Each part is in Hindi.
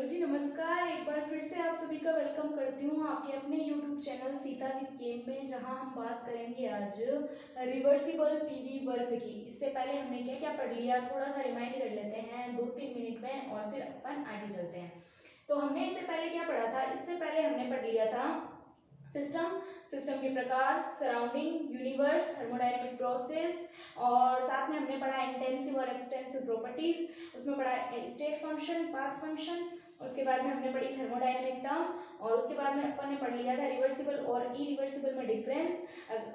हेलो जी, नमस्कार। एक बार फिर से आप सभी का वेलकम करती हूँ आपके अपने YouTube channel Sita with game में, जहाँ हम बात करेंगे आज रिवर्सिबल पीवी वर्क की। इससे पहले हमने क्या क्या पढ़ लिया, थोड़ा सा रिमाइंड कर लेते हैं 2-3 मिनट में और फिर अपन आगे चलते हैं। तो हमने इससे पहले क्या पढ़ा था? इससे पहले हमने पढ़ लिया था सिस्टम, सिस्टम के प्रकार, सराउंडिंग, यूनिवर्स, थर्मोडायनेमिक प्रोसेस, और साथ में हमने पढ़ा इंटेंसिव और एक्सटेंसिव प्रॉपर्टीज। उसमें पढ़ा स्टेट फंक्शन, पाथ फंक्शन। उसके बाद में हमने पढ़ी थर्मोडायनेमिक टर्म, और उसके बाद में अपन ने पढ़ लिया था रिवर्सिबल और इरिवर्सिबल में डिफरेंस।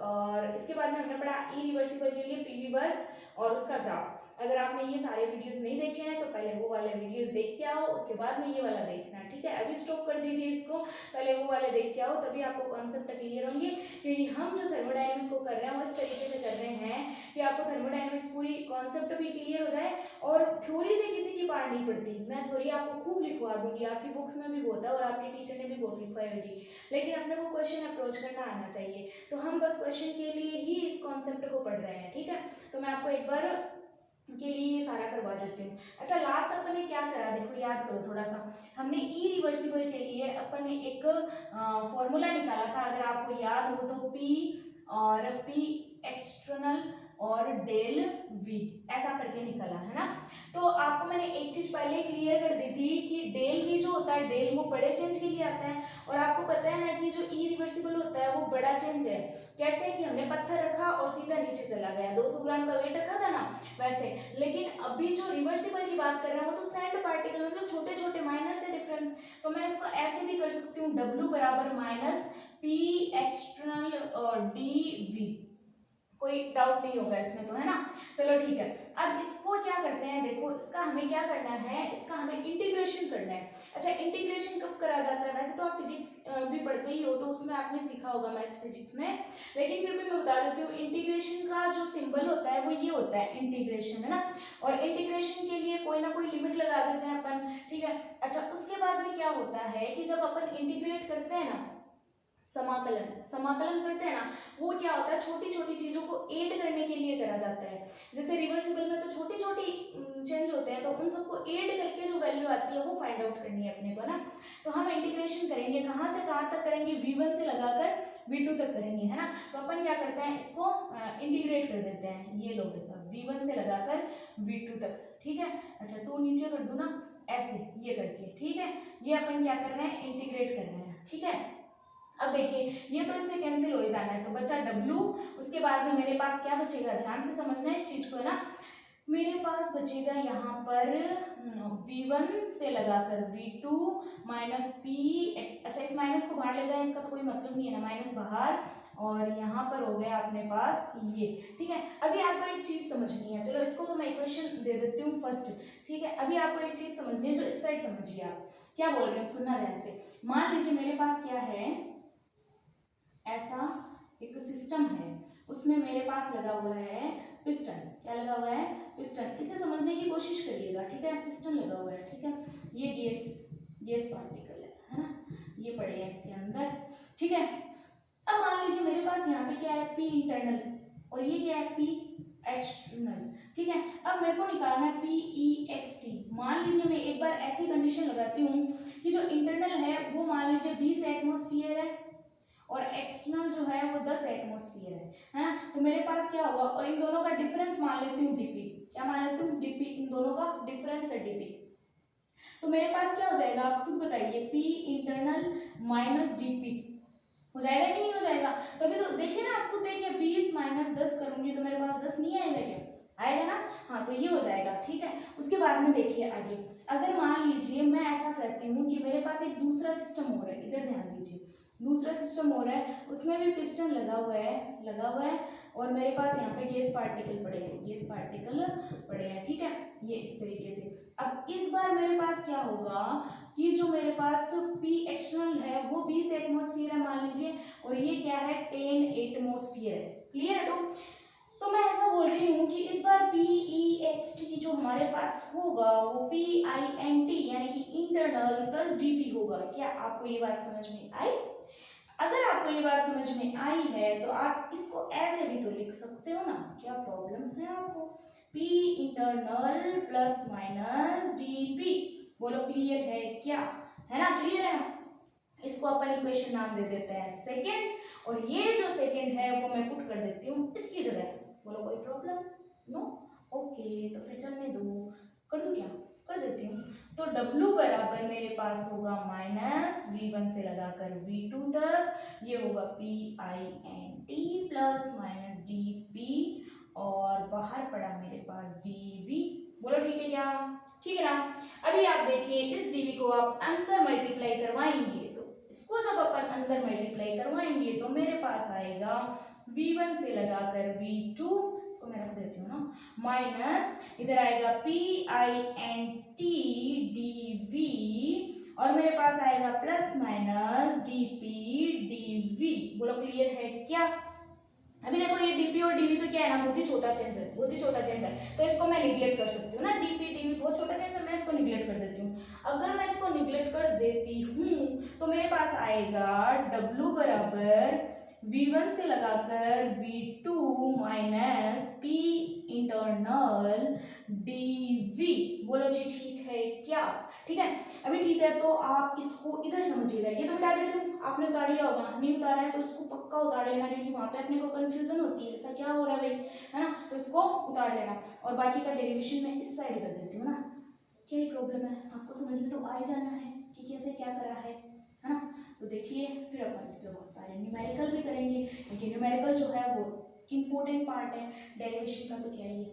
और इसके बाद में हमने पढ़ा इरिवर्सिबल के लिए पीवी वर्क और उसका ग्राफ। अगर आपने ये सारे वीडियोस नहीं देखे हैं तो पहले वो वाले वीडियोस देख के आओ, उसके बाद में ये वाला देखना, ठीक है? अभी स्टॉप कर दीजिए इसको, पहले वो वाले देख के आओ, तभी आपको कॉन्सेप्ट क्लियर होंगे। क्योंकि हम जो थर्मोडायनेमिक को कर रहे हैं वो इस तरीके से कर रहे हैं कि आपको थर्मोडायनेमिक्स पूरी कॉन्सेप्ट भी क्लियर हो जाए, और थ्योरी से किसी की पार नहीं पड़ती। मैं थ्योरी आपको खूब लिखवा दूंगी, आपकी बुक्स में भी बहुत है और आपके टीचर ने भी बहुत लिखवाई होगी, लेकिन अपने को क्वेश्चन अप्रोच करना आना चाहिए। तो हम बस क्वेश्चन के लिए ही इस कॉन्सेप्ट को पढ़ रहे हैं, ठीक है? तो मैं आपको एक बार के लिए ये सारा करवा देती हूँ। अच्छा, लास्ट अपन ने क्या करा, देखो याद करो थोड़ा सा। हमने इरिवर्सिबल के लिए अपन ने एक फॉर्मूला निकाला था, अगर आपको याद हो तो पी और पी एक्सटर्नल और डेल वी ऐसा करके निकला है ना। तो आपको मैंने एक चीज पहले क्लियर कर दी थी कि डेल वी जो होता है, डेल वो बड़े चेंज के लिए आता है, और आपको पता है ना कि जो इरिवर्सिबल होता है वो बड़ा चेंज है। कैसे कि हमने पत्थर रखा और सीधा नीचे चला गया, 200 ग्राम का वेट रखा था ना, वैसे। लेकिन अभी जो रिवर्सिबल की बात कर रहे हैं वो तो सैंड पार्टिकल, मतलब छोटे छोटे माइनर से डिफरेंस। तो मैं इसको ऐसे भी कर सकती हूँ, W बराबर माइनस पी एक्सटर्नल और डी वी। कोई डाउट नहीं होगा इसमें तो, है ना? चलो ठीक है। अब इसको क्या करते हैं, देखो इसका हमें क्या करना है, इसका हमें इंटीग्रेशन करना है। अच्छा, इंटीग्रेशन कब करा जाता है? वैसे तो आप फिजिक्स भी पढ़ते ही हो, तो उसमें आपने सीखा होगा मैथ्स फिजिक्स में, लेकिन फिर भी मैं बता देती हूँ। इंटीग्रेशन का जो सिंबल होता है वो ये होता है, इंटीग्रेशन, है ना? और इंटीग्रेशन के लिए कोई ना कोई लिमिट लगा देते हैं अपन, ठीक है? अच्छा, उसके बाद में क्या होता है कि जब अपन इंटीग्रेट करते हैं ना, समाकलन समाकलन करते हैं ना, वो क्या होता है, छोटी छोटी चीजों को ऐड करने के लिए करा जाता है। जैसे रिवर्सिबल में तो छोटी छोटी चेंज होते हैं, तो उन सबको ऐड करके जो वैल्यू आती है वो फाइंड आउट करनी है अपने को ना। तो हम इंटीग्रेशन करेंगे, कहाँ से कहाँ तक करेंगे, v1 से लगाकर v2 तक करेंगे, है ना? तो अपन क्या करते हैं, इसको इंटीग्रेट कर देते हैं, ये लो ऐसा, v1 से लगाकर v2 तक, ठीक है? अच्छा, 2 नीचे कर दूं ना, ऐसे ये करके, ठीक है? ये अपन क्या कर रहे हैं, इंटीग्रेट कर रहे हैं, ठीक है? अब देखिए, ये तो इससे कैंसिल हो ही जाना है, तो बचा W। उसके बाद में मेरे पास क्या बचेगा, ध्यान से समझना इस चीज को ना। मेरे पास बचेगा यहाँ पर v1 से लगाकर v2 माइनस पी एक्स। अच्छा, इस माइनस को बाहर ले जाए, इसका तो कोई मतलब नहीं है ना, माइनस बाहर, और यहाँ पर हो गया अपने पास ये, ठीक है? अभी आपको एक चीज समझनी है, चलो इसको तो मैं इक्वेशन दे देती हूँ फर्स्ट, ठीक है? अभी आपको एक चीज समझनी है, जो इस साइड समझिए, आप क्या बोल रहे हो, सुनना ध्यान से। मान लीजिए मेरे पास क्या है, ऐसा एक सिस्टम है, उसमें मेरे पास लगा हुआ है पिस्टन। क्या लगा हुआ है, पिस्टन। इसे समझने की कोशिश करिएगा, ठीक है? पिस्टन लगा हुआ है, ठीक है? ये गैस पार्टिकल है ना, ये पड़े हैं इसके अंदर, ठीक है? अब मान लीजिए मेरे पास यहाँ पे क्या है, पी इंटरनल, और ये क्या है, पी एक्सटर्नल, ठीक है? अब मेरे को निकालना है पी ई एक्स टी। मान लीजिए मैं एक बार ऐसी कंडीशन लगाती हूँ कि जो इंटरनल है वो मान लीजिए 20 एटमोस्फियर है, और एक्सटर्नल जो है वो 10 एटमोस्फियर है ना? तो मेरे पास क्या होगा, और इन दोनों का डिफरेंस मान लेती हूँ डीपी। क्या मान लेती हूँ, डीपी। इन दोनों का डिफरेंस है डीपी। तो मेरे पास क्या हो जाएगा, आप खुद बताइए, पी इंटरनल माइनस डीपी हो जाएगा कि नहीं हो जाएगा? तभी तो देखिए ना, आप खुद देखिए, 20 माइनस 10 करूंगी तो मेरे पास 10 नहीं आएगा क्या, आएगा ना? हाँ, तो ये हो जाएगा, ठीक है? उसके बाद में देखिए आगे, अगर मान लीजिए मैं ऐसा करती हूँ कि मेरे पास एक दूसरा सिस्टम हो रहा है, इधर ध्यान दीजिए, दूसरा सिस्टम हो रहा है, उसमें भी पिस्टन लगा हुआ है, और मेरे पास यहाँ पे गैस पार्टिकल पड़े हैं, गैस पार्टिकल पड़े हैं, ठीक है? ये इस तरीके से। अब इस बार मेरे पास क्या होगा कि जो मेरे पास पी एक्सटर्नल है वो 20 एटमोस्फियर है मान लीजिए, और ये क्या है, 10 एटमोस्फियर है। क्लियर है? तो मैं ऐसा बोल रही हूँ कि इस बार पी ई एक्स टी जो हमारे पास होगा वो पी आई एन टी यानी कि इंटरनल प्लस डीपी होगा। क्या आपको ये बात समझ में आई? अगर आपको ये बात समझ में आई है तो आप इसको ऐसे भी तो लिख सकते हो ना, क्या प्रॉब्लम है आपको? P internal plus minus DP, बोलो क्लियर है क्या, है ना, क्लियर है ना। इसको अपन इक्वेशन नाम दे देते हैं सेकेंड, और ये जो सेकेंड है वो मैं पुट कर देती हूँ इसकी जगह। बोलो कोई प्रॉब्लम, नो, ओके, तो फिर चलने दो, कर दूँ क्या, कर देती हूँ। तो W बराबर मेरे पास होगा माइनस V1 से लगाकर V2 तक, ये होगा PINT प्लस माइनस DP, और बाहर पड़ा मेरे पास DV। बोलो ठीक है क्या, ठीक है ना। अभी आप देखिए इस डीवी को आप अंदर मल्टीप्लाई करवाएंगे, तो इसको जब अपन अंदर मल्टीप्लाई करवाएंगे तो मेरे पास आएगा V1 से लगाकर V2, इसको मैं रख देती हूँ ना, माइनस इधर आएगा PINT DV, और मेरे पास आएगा प्लस माइनस DP DV। बोलो क्लियर है क्या। अभी देखो ये डीपी और डीवी तो क्या है ना, बहुत ही छोटा चेंज है, बहुत ही छोटा चेंज है, तो इसको मैं निगलेक्ट कर सकती हूँ ना, डीपी डीवी बहुत छोटा चेंज है, मैं इसको निगलेक्ट कर देती हूँ। अगर मैं इसको निगलेक्ट कर देती हूँ तो मेरे पास आएगा W बराबर V1 से लगाकर V2 minus P internal DV। बोलो जी ठीक है क्या, ठीक है। अभी ठीक है, तो आप इसको इधर समझिएगा, ये तो मिटा देती हूँ, आपने उतार लिया होगा, नहीं उतारा है तो उसको पक्का उतार लेना, क्योंकि वहाँ पे अपने को कंफ्यूजन होती है, ऐसा क्या हो रहा है भाई, है ना, तो इसको उतार लेना। और बाकी का डेरिवेशन मैं इस साइड कर देती हूँ ना, क्या प्रॉब्लम है, आपको समझ में तो आ ही जाना है कि कैसे क्या करा है ना। तो देखिए फिर अपन इस पर बहुत सारे न्यूमेरिकल भी करेंगे, लेकिन न्यूमेरिकल जो है वो इम्पोर्टेंट पार्ट है, डेरिवेशन का तो क्या ही है।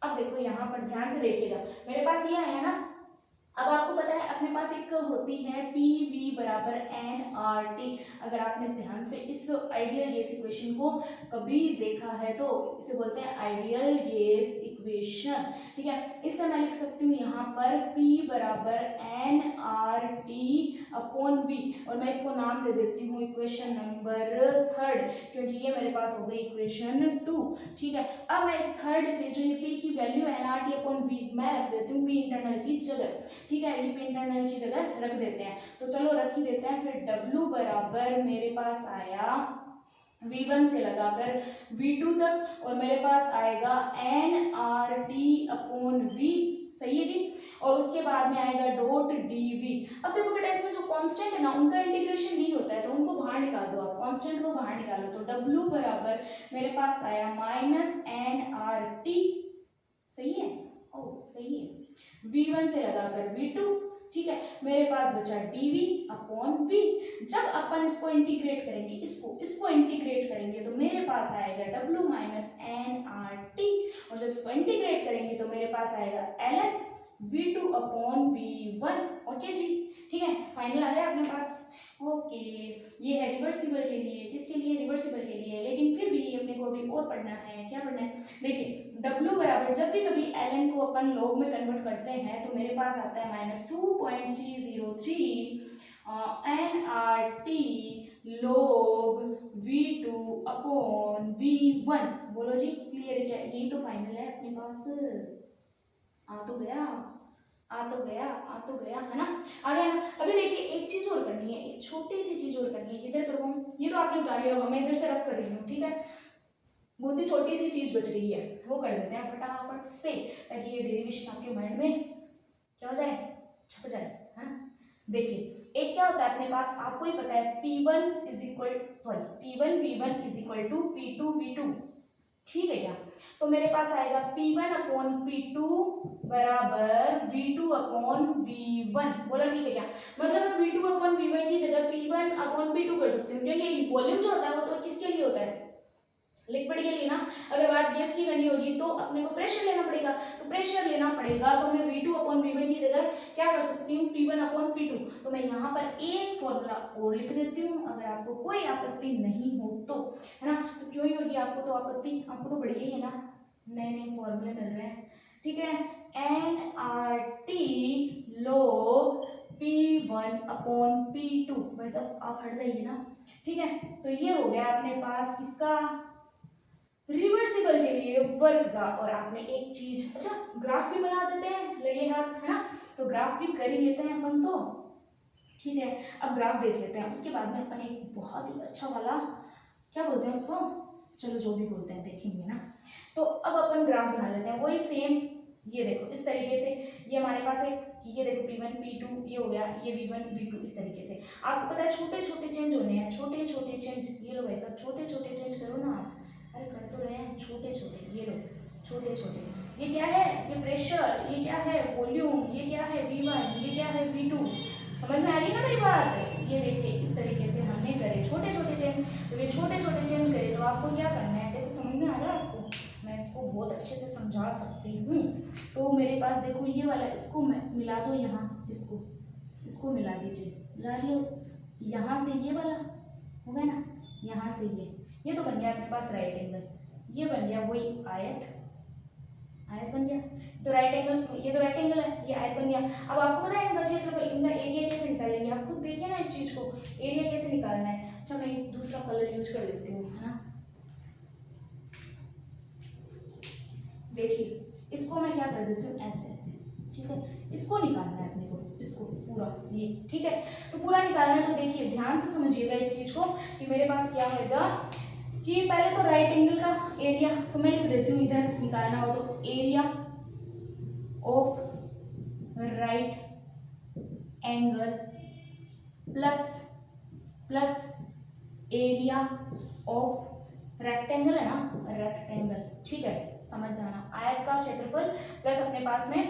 अब देखो यहाँ पर ध्यान से देखिएगा, मेरे पास ये आया ना, अब आपको पता है अपने पास एक होती है PV बराबर NRT। अगर आपने ध्यान से इस आइडियल गैस इक्वेशन को कभी देखा है तो इसे बोलते हैं आइडियल गैस इक्वेशन, ठीक है। इससे मैं लिख सकती हूँ यहाँ पर P बराबर NRT अपॉन V, और मैं इसको नाम दे देती हूँ इक्वेशन नंबर थर्ड, क्योंकि ये मेरे पास हो गई इक्वेशन 2, ठीक है। अब मैं इस थर्ड से जो ये P की वैल्यू NRT अपॉन V मैं रख देती हूँ P इंटरनल की जगह, ठीक है, ये P इंटरनल की जगह रख देते हैं, तो चलो रख ही देते हैं। फिर W बराबर मेरे पास आया V1 से लगाकर V2 तक, और मेरे पास आएगा NRT अपॉन V, सही है जी, और उसके बाद में आएगा डॉट DV। अब देखो बेटा इसमें जो कांस्टेंट है ना उनका इंटीग्रेशन नहीं होता है, तो उनको बाहर निकाल दो, आप कांस्टेंट को बाहर निकालो, तो W बराबर मेरे पास आया माइनस NRT, सही है, ओ सही है, V1 से लगाकर V2, ठीक है, मेरे पास बचा DV अपॉन V। जब अपन इसको इंटीग्रेट करेंगे, इसको इंटीग्रेट करेंगे तो मेरे पास आएगा W माइनस NRT, और जब इसको इंटीग्रेट करेंगे तो मेरे पास आएगा ln V2 upon V1। Okay जी, ठीक है, फाइनल आ गया अपने पास। ओके, ये है रिवर्सिबल के लिए, किसके लिए, रिवर्सिबल के लिए, लेकिन फिर भी अपने को अभी और पढ़ना है, क्या पढ़ना है, देखिए W बराबर जब भी कभी ln को अपन log में कन्वर्ट करते हैं तो मेरे पास आता है -2.303 NRT log V2 upon V1। बोलो जी क्लियर क्या, यही तो फाइनल है अपने पास, आ तो गया, आ तो गया, आ तो गया, है ना, आ गया ना। अभी देखिए एक चीज और करनी है, एक छोटी सी चीज और करनी है, किधर करवाऊं, ये तो आपने उतार लिया होगा, मैं इधर से रफ कर रही हूँ, ठीक है, बहुत ही छोटी सी चीज बच गई है, वो कर देते हैं फटाफट से, ताकि ये डेरिवेशन आपके माइंड में क्या हो जाए, छप जाए, है ना। देखिए एक क्या होता है अपने पास, आपको ही पता है P1 is equal, sorry P1 V1 is equal to P2 V2, ठीक है क्या, तो मेरे पास आएगा P1 अपॉन P2 बराबर V2 अपॉन V1। बोला ठीक है क्या, मतलब मैं V2 अपॉन V1 की जगह P1 अपॉन P2 कर सकती हूँ, क्योंकि वॉल्यूम जो होता है वो तो किसके लिए होता है, लिक्विड के लिए ना। अगर बात गैस की करनी होगी तो अपने को प्रेशर लेना पड़ेगा, तो प्रेशर लेना पड़ेगा तो मैं V2 अपॉन V1 की जगह क्या कर सकती हूँ, P1 अपॉन P2। तो मैं यहाँ पर एक फॉर्मूला और लिख देती हूँ, अगर आपको कोई आपत्ति नहीं हो तो, है ना, तो क्यों ही होगी आपको तो आपत्ति, आपको तो बढ़िया ही है ना, नए नए फॉर्मूले मिल रहे हैं, ठीक है। NRT log P1 upon P2, भाई साहब आप हट जाइए ना, ठीक है। तो ये हो गया अपने पास किसका, रिवर्सिबल के लिए वर्क का। और आपने एक चीज, अच्छा ग्राफ भी बना देते हैं लगे हाथ, है ना, तो ग्राफ भी कर ही लेते हैं अपन तो, ठीक है। अब ग्राफ देख लेते हैं, उसके बाद में अपन एक बहुत ही अच्छा वाला, क्या बोलते हैं उसको, चलो जो भी बोलते हैं देखेंगे ना। तो अब अपन ग्राफ बना लेते हैं, वही सेम, ये देखो इस तरीके से, ये हमारे पास एक ये देखो P1 P2 ये हो गया, ये V1 V2 इस तरीके से। आपको पता है छोटे छोटे चेंज होने हैं, छोटे छोटे चेंज। ये लो भाई साहब, छोटे छोटे चेंज करो ना आप। अरे कर तो रहे हैं छोटे छोटे, ये लो छोटे छोटे। ये क्या है? ये प्रेशर। ये क्या है? वॉल्यूम। ये क्या है? V1। ये क्या है? V2। समझ में आ रही है ना मेरी बात? ये देखिए इस तरीके से हमने करे छोटे छोटे चेंज। तो ये छोटे छोटे चेंज करे तो आपको क्या करना है, देखो समझ में आ रहा है आपको? मैं इसको बहुत अच्छे से समझा सकती हूँ। तो मेरे पास देखो ये वाला, इसको मैं मिला दो यहाँ, इसको मिला दीजिए, मिला दियो। यहाँ से ये वाला हो गया ना, यहाँ से ये तो बन गया अपने पास राइट एंगल। ये बन गया वही आयत, आयत बन गया। तो राइट एंगल, ये तो राइट एंगल है, ये आयत बन गया। अब आपको पता है इनका क्षेत्रफल, इनका एरिया कैसे निकालेंगे? आप खुद देखिए ना इस चीज को, एरिया कैसे निकालना है। अच्छा मैं दूसरा कलर यूज कर लेती हूँ, है ना। देखिए इसको मैं क्या कर देती हूँ, ऐसे ऐसे, ठीक है। इसको निकालना है अपने को, इसको पूरा ये, ठीक है। तो पूरा निकालना है, तो देखिए ध्यान से समझिएगा इस चीज को कि मेरे पास क्या होगा कि पहले तो राइट एंगल का एरिया तो मैं लिख देती हूँ इधर, निकालना हो तो area of right angle plus area of rectangle, है ना, रेक्टेंगल, ठीक है। समझ जाना, आयत का क्षेत्रफल प्लस अपने पास में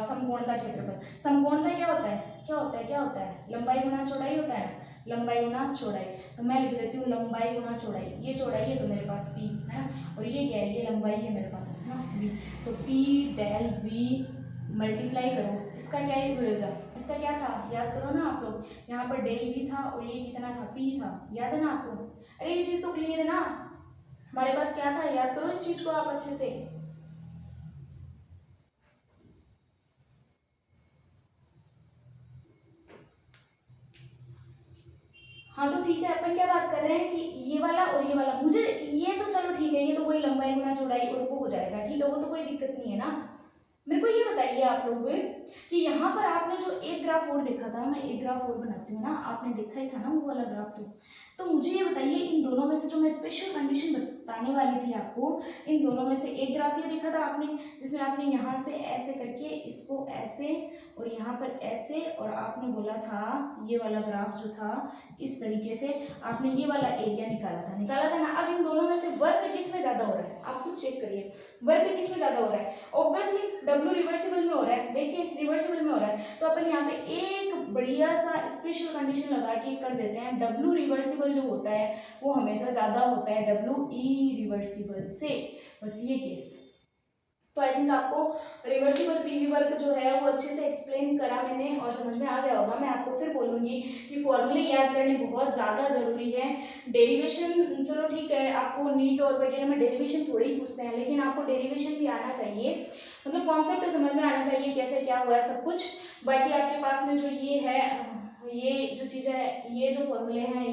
समकोण का क्षेत्रफल। समकोण में क्या होता है, क्या होता है, लंबाई गुना चौड़ाई होता है ना, लंबाई गुना चौड़ाई। तो मैं लिख देती हूँ लंबाई गुना चौड़ाई। ये चौड़ाई है तो मेरे पास p है ना, और ये क्या है, ये लंबाई है मेरे पास, है ना, v। तो p डेल v मल्टीप्लाई करो, इसका क्या ही होगा, इसका क्या था, याद करो ना आप लोग। यहाँ पर डेल v था और ये कितना था, p था, याद है ना आपको? अरे ये चीज तो क्लियर है ना, हमारे पास क्या था, याद करो इस चीज को आप अच्छे से। हाँ तो ठीक है, अपन क्या बात कर रहे हैं कि ये वाला और ये वाला, मुझे ये तो चलो ठीक है, ये तो वही लंबाई गुना चौड़ाई और वो हो जाएगा, ठीक है, वो तो कोई दिक्कत नहीं है ना। मेरे को ये बताइए आप लोग कि यहाँ पर आपने जो एक ग्राफ और देखा था, मैं एक ग्राफ और बनाती हूँ ना, आपने देखा ही था ना वो वाला ग्राफ। तो मुझे ये बताइए इन दोनों में से जो मैं स्पेशल कंडीशन बताने वाली थी आपको, इन दोनों में से एक ग्राफ ये देखा था आपने जिसमें आपने यहाँ से ऐसे करके इसको ऐसे और यहाँ पर ऐसे, और आपने बोला था ये वाला ग्राफ जो था इस तरीके से आपने ये वाला एरिया निकाला था ना। अब इन दोनों में से वर्क किस में ज्यादा हो रहा है, आप खुद चेक करिए, वर्क किस में ज्यादा हो रहा है। ऑब्वियसली W रिवर्सिबल में हो रहा है, देखिए रिवर्सिबल में हो रहा है। तो अपन यहाँ पे एक बढ़िया सा स्पेशल कंडीशन लगा के कर देते हैं, W रिवर्सिबल जो होता है वो हमेशा ज्यादा होता है W इरिवर्सिबल से, बस ये केस। तो आई थिंक आपको रिवर्सिबल पीवी वर्क जो है वो अच्छे से एक्सप्लेन करा मैंने और समझ में आ गया होगा। मैं आपको फिर बोलूँगी कि फॉर्मूले याद करने बहुत ज़्यादा ज़रूरी है। डेरिवेशन चलो ठीक है, आपको नीट और वगैरह में डेरिवेशन थोड़ी ही पूछते हैं, लेकिन आपको डेरिवेशन भी आना चाहिए, मतलब कॉन्सेप्ट समझ में आना चाहिए कैसे क्या हुआ है सब कुछ। बाकी आपके पास में जो ये है, ये जो चीज़ है, ये जो फॉर्मूले हैं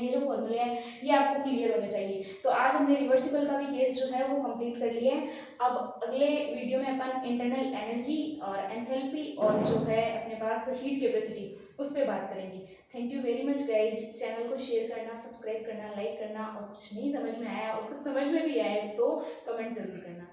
ये आपको क्लियर होने चाहिए। तो आज हमने रिवर्सिबल का भी केस जो है वो कंप्लीट कर लिया है। अब अगले वीडियो में अपन इंटरनल एनर्जी और एंथैल्पी और जो है अपने पास हीट कैपेसिटी उस पर बात करेंगे। Thank you very much guys. Channel को शेयर करना, सब्सक्राइब करना, लाइक करना, और कुछ नहीं समझ में आया और कुछ समझ में भी आए तो कमेंट जरूर करना।